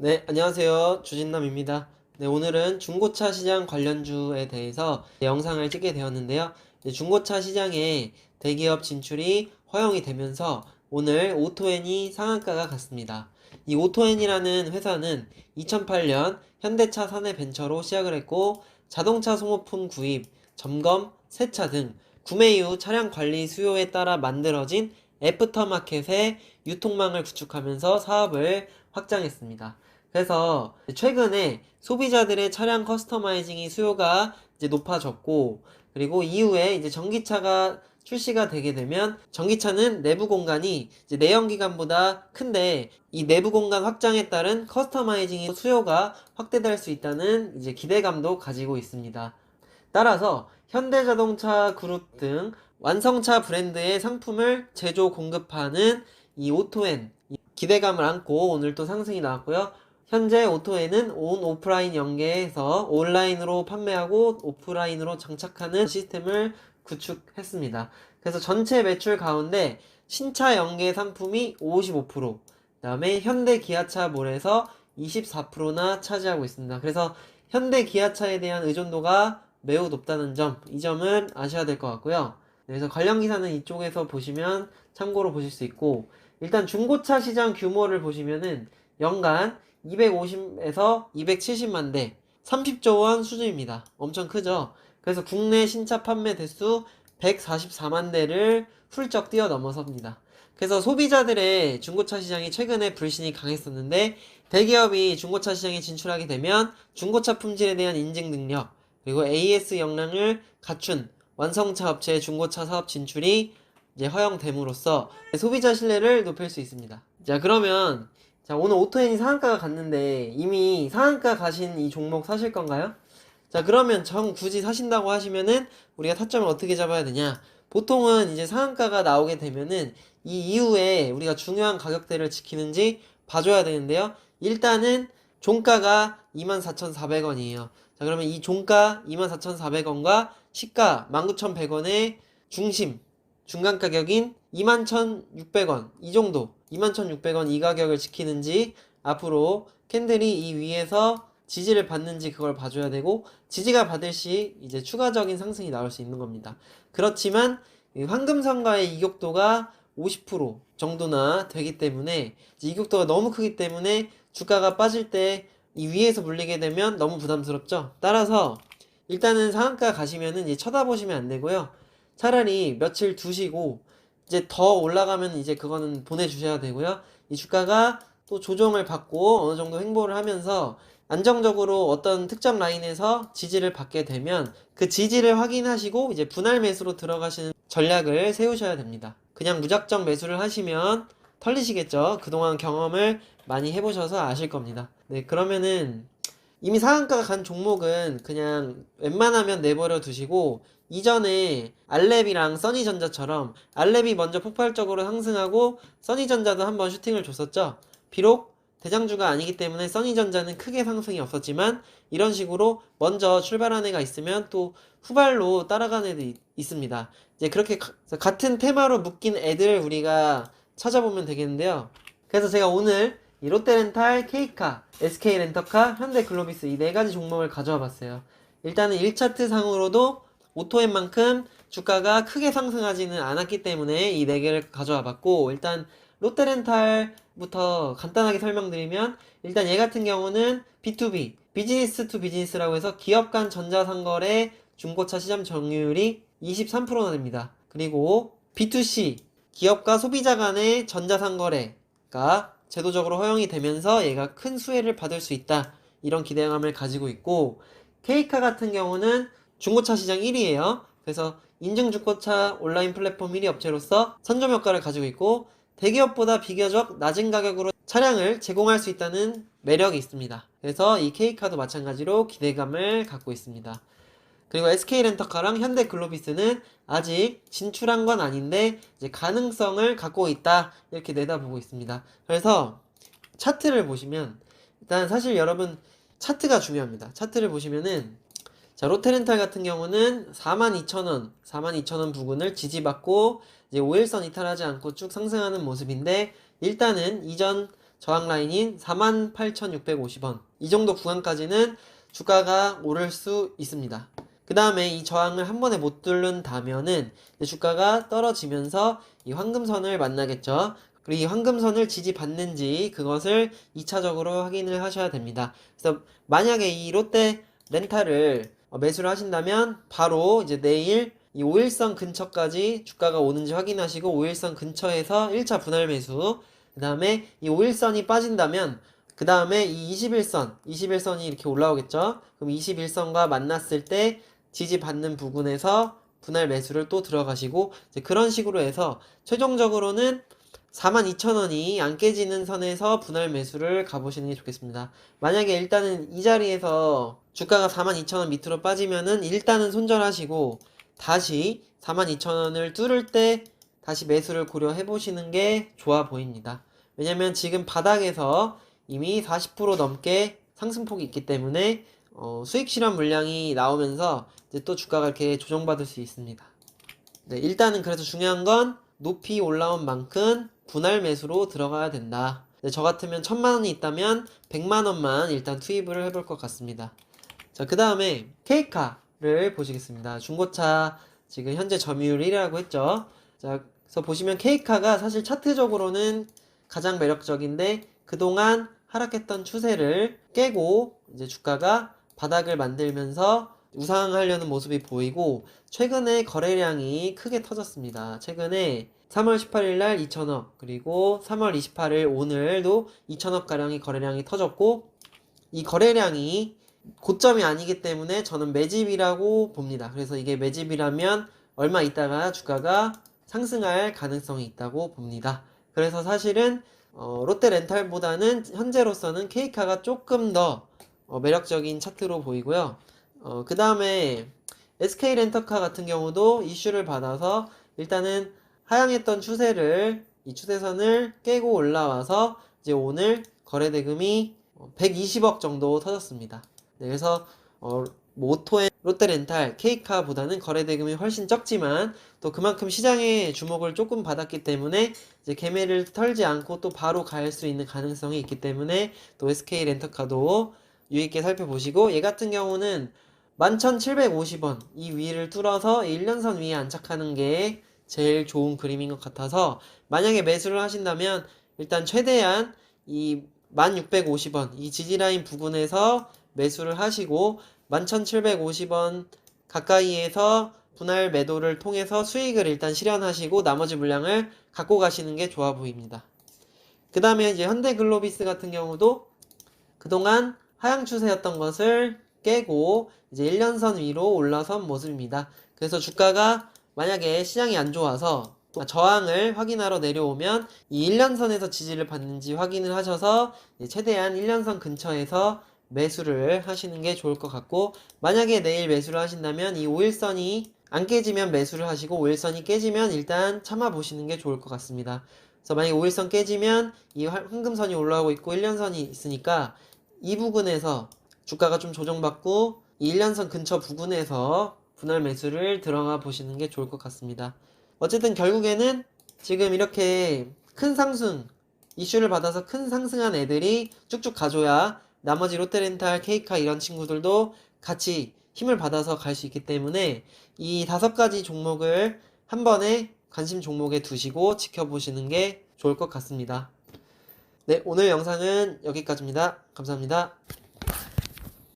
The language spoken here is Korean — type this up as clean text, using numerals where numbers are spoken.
네, 안녕하세요. 주진남입니다. 네, 오늘은 중고차 시장 관련주에 대해서 영상을 찍게 되었는데요. 중고차 시장에 대기업 진출이 허용이 되면서 오늘 오토엔이 상한가가 갔습니다. 이 오토엔이라는 회사는 2008년 현대차 사내 벤처로 시작을 했고, 자동차 소모품 구입, 점검, 세차 등 구매 이후 차량 관리 수요에 따라 만들어진 애프터마켓의 유통망을 구축하면서 사업을 확장했습니다. 그래서 최근에 소비자들의 차량 커스터마이징이 수요가 이제 높아졌고, 그리고 이후에 이제 전기차가 출시가 되게 되면 전기차는 내부 공간이 이제 내연기관보다 큰데 이 내부 공간 확장에 따른 커스터마이징의 수요가 확대될 수 있다는 이제 기대감도 가지고 있습니다. 따라서 현대자동차 그룹 등 완성차 브랜드의 상품을 제조 공급하는 이 오토엔 기대감을 안고 오늘 또 상승이 나왔고요. 현재 오토엔은 온 오프라인 연계해서 온라인으로 판매하고 오프라인으로 장착하는 시스템을 구축했습니다. 그래서 전체 매출 가운데 신차 연계 상품이 55%, 그다음에 현대 기아차몰에서 24%나 차지하고 있습니다. 그래서 현대 기아차에 대한 의존도가 매우 높다는 점, 이 점은 아셔야 될 것 같고요. 그래서 관련 기사는 이쪽에서 보시면 참고로 보실 수 있고, 일단 중고차 시장 규모를 보시면은 연간 250에서 270만 대, 30조 원 수준입니다. 엄청 크죠? 그래서 국내 신차 판매 대수 144만 대를 훌쩍 뛰어넘어섭니다. 그래서 소비자들의 중고차 시장이 최근에 불신이 강했었는데, 대기업이 중고차 시장에 진출하게 되면 중고차 품질에 대한 인증 능력, 그리고 AS 역량을 갖춘 완성차 업체의 중고차 사업 진출이 이제 허용됨으로써 소비자 신뢰를 높일 수 있습니다. 자, 그러면 자, 오늘 오토엔이 상한가가 갔는데 이미 상한가 가신 이 종목 사실 건가요? 자, 그러면 정 굳이 사신다고 하시면은 우리가 타점을 어떻게 잡아야 되냐? 보통은 이제 상한가가 나오게 되면은 이 이후에 우리가 중요한 가격대를 지키는지 봐줘야 되는데요. 일단은 종가가 24,400원이에요. 자, 그러면 이 종가 24,400원과 시가 19,100원의 중심, 중간 가격인 21,600원, 이 정도, 21,600원 이 가격을 지키는지, 앞으로 캔들이 이 위에서 지지를 받는지 그걸 봐줘야 되고, 지지가 받을 시 이제 추가적인 상승이 나올 수 있는 겁니다. 그렇지만 황금선과의 이격도가 50% 정도나 되기 때문에, 이격도가 너무 크기 때문에 주가가 빠질 때 이 위에서 물리게 되면 너무 부담스럽죠. 따라서 일단은 상한가 가시면은 이제 쳐다보시면 안 되고요. 차라리 며칠 두시고 이제 더 올라가면 이제 그거는 보내주셔야 되고요. 이 주가가 또 조정을 받고 어느 정도 횡보를 하면서 안정적으로 어떤 특정 라인에서 지지를 받게 되면 그 지지를 확인하시고 이제 분할 매수로 들어가시는 전략을 세우셔야 됩니다. 그냥 무작정 매수를 하시면 털리시겠죠. 그동안 경험을 많이 해보셔서 아실 겁니다. 네, 그러면은 이미 상한가가 간 종목은 그냥 웬만하면 내버려 두시고, 이전에 알랩이랑 써니전자처럼 알랩이 먼저 폭발적으로 상승하고 써니전자도 한번 슈팅을 줬었죠. 비록 대장주가 아니기 때문에 써니전자는 크게 상승이 없었지만 이런 식으로 먼저 출발한 애가 있으면 또 후발로 따라가는 애도 있습니다. 이제 그렇게 같은 테마로 묶인 애들 우리가 찾아보면 되겠는데요. 그래서 제가 오늘 이 롯데렌탈, K카, SK렌터카, 현대글로비스 이 네 가지 종목을 가져와 봤어요. 일단은 1차트 상으로도 오토엔만큼 주가가 크게 상승하지는 않았기 때문에 이 네 개를 가져와 봤고, 일단 롯데렌탈부터 간단하게 설명드리면, 일단 얘 같은 경우는 B2B, 비즈니스 투 비즈니스라고 해서 기업 간 전자상거래 중고차 시장 점유율이 23%나 됩니다. 그리고 B2C, 기업과 소비자 간의 전자상거래가 제도적으로 허용이 되면서 얘가 큰 수혜를 받을 수 있다, 이런 기대감을 가지고 있고, K카 같은 경우는 중고차 시장 1위예요. 그래서 인증 중고차 온라인 플랫폼 1위 업체로서 선점 효과를 가지고 있고, 대기업보다 비교적 낮은 가격으로 차량을 제공할 수 있다는 매력이 있습니다. 그래서 이 K카도 마찬가지로 기대감을 갖고 있습니다. 그리고 SK렌터카랑 현대글로비스는 아직 진출한 건 아닌데 이제 가능성을 갖고 있다, 이렇게 내다보고 있습니다. 그래서 차트를 보시면, 일단 사실 여러분 차트가 중요합니다. 차트를 보시면은, 자, 롯데렌탈 같은 경우는 42,000원, 42,000원 부근을 지지받고 이제 5일선 이탈하지 않고 쭉 상승하는 모습인데, 일단은 이전 저항 라인인 48,650원. 이 정도 구간까지는 주가가 오를 수 있습니다. 그 다음에 이 저항을 한 번에 못 뚫는다면은 주가가 떨어지면서 이 황금선을 만나겠죠. 그리고 이 황금선을 지지받는지 그것을 2차적으로 확인을 하셔야 됩니다. 그래서 만약에 이 롯데 렌탈을 매수를 하신다면 바로 이제 내일 이 5일선 근처까지 주가가 오는지 확인하시고 5일선 근처에서 1차 분할 매수, 그 다음에 이 5일선이 빠진다면 그 다음에 이 21선이 이렇게 올라오겠죠. 그럼 21선과 만났을 때 지지받는 부분에서 분할 매수를 또 들어가시고 이제 그런 식으로 해서 최종적으로는 42,000원이 안 깨지는 선에서 분할 매수를 가보시는 게 좋겠습니다. 만약에 일단은 이 자리에서 주가가 42,000원 밑으로 빠지면은 일단은 손절하시고 다시 42,000원을 뚫을 때 다시 매수를 고려해 보시는 게 좋아 보입니다. 왜냐면 지금 바닥에서 이미 40% 넘게 상승폭이 있기 때문에 수익 실현 물량이 나오면서 이제 또 주가가 이렇게 조정받을 수 있습니다. 네, 일단은 그래서 중요한 건 높이 올라온 만큼 분할 매수로 들어가야 된다. 네, 저 같으면 1000만원이 있다면 100만원만 일단 투입을 해볼 것 같습니다. 자, 그 다음에 K카를 보시겠습니다. 중고차 지금 현재 점유율 1위라고 했죠. 자, 그래서 보시면 K카가 사실 차트적으로는 가장 매력적인데 그동안 하락했던 추세를 깨고 이제 주가가 바닥을 만들면서 우상하려는 모습이 보이고 최근에 거래량이 크게 터졌습니다. 최근에 3월 18일 날 2천억, 그리고 3월 28일 오늘도 2천억 가량의 거래량이 터졌고 이 거래량이 고점이 아니기 때문에 저는 매집이라고 봅니다. 그래서 이게 매집이라면 얼마 있다가 주가가 상승할 가능성이 있다고 봅니다. 그래서 사실은 롯데 렌탈보다는 현재로서는 K카가 조금 더 매력적인 차트로 보이고요. 그 다음에 SK 렌터카 같은 경우도 이슈를 받아서 일단은 하향했던 추세를 이 추세선을 깨고 올라와서 이제 오늘 거래 대금이 120억 정도 터졌습니다. 네, 그래서 오토앤 롯데렌탈 K카보다는 거래 대금이 훨씬 적지만 또 그만큼 시장의 주목을 조금 받았기 때문에 이제 개매를 털지 않고 또 바로 갈 수 있는 가능성이 있기 때문에 또 SK 렌터카도 유의있게 살펴보시고 얘 같은 경우는 11,750원 이 위를 뚫어서 1년선 위에 안착하는 게 제일 좋은 그림인 것 같아서 만약에 매수를 하신다면 일단 최대한 이 1650원 이 지지라인 부근에서 매수를 하시고 11,750원 가까이에서 분할 매도를 통해서 수익을 일단 실현하시고 나머지 물량을 갖고 가시는 게 좋아 보입니다. 그 다음에 이제 현대글로비스 같은 경우도 그동안 하향 추세였던 것을 깨고 이제 1년선 위로 올라선 모습입니다. 그래서 주가가 만약에 시장이 안 좋아서 저항을 확인하러 내려오면 이 1년선에서 지지를 받는지 확인을 하셔서 최대한 1년선 근처에서 매수를 하시는 게 좋을 것 같고 만약에 내일 매수를 하신다면 이 5일선이 안 깨지면 매수를 하시고 5일선이 깨지면 일단 참아 보시는 게 좋을 것 같습니다. 그래서 만약에 5일선 깨지면 이 황금선이 올라오고 있고 1년선이 있으니까 이 부분에서 주가가 좀 조정받고 이 1년선 근처 부근에서 분할 매수를 들어가 보시는 게 좋을 것 같습니다. 어쨌든 결국에는 지금 이렇게 큰 상승, 이슈를 받아서 큰 상승한 애들이 쭉쭉 가줘야 나머지 롯데렌탈, K카 이런 친구들도 같이 힘을 받아서 갈 수 있기 때문에 이 5가지 종목을 한 번에 관심 종목에 두시고 지켜보시는 게 좋을 것 같습니다. 네, 오늘 영상은 여기까지입니다. 감사합니다.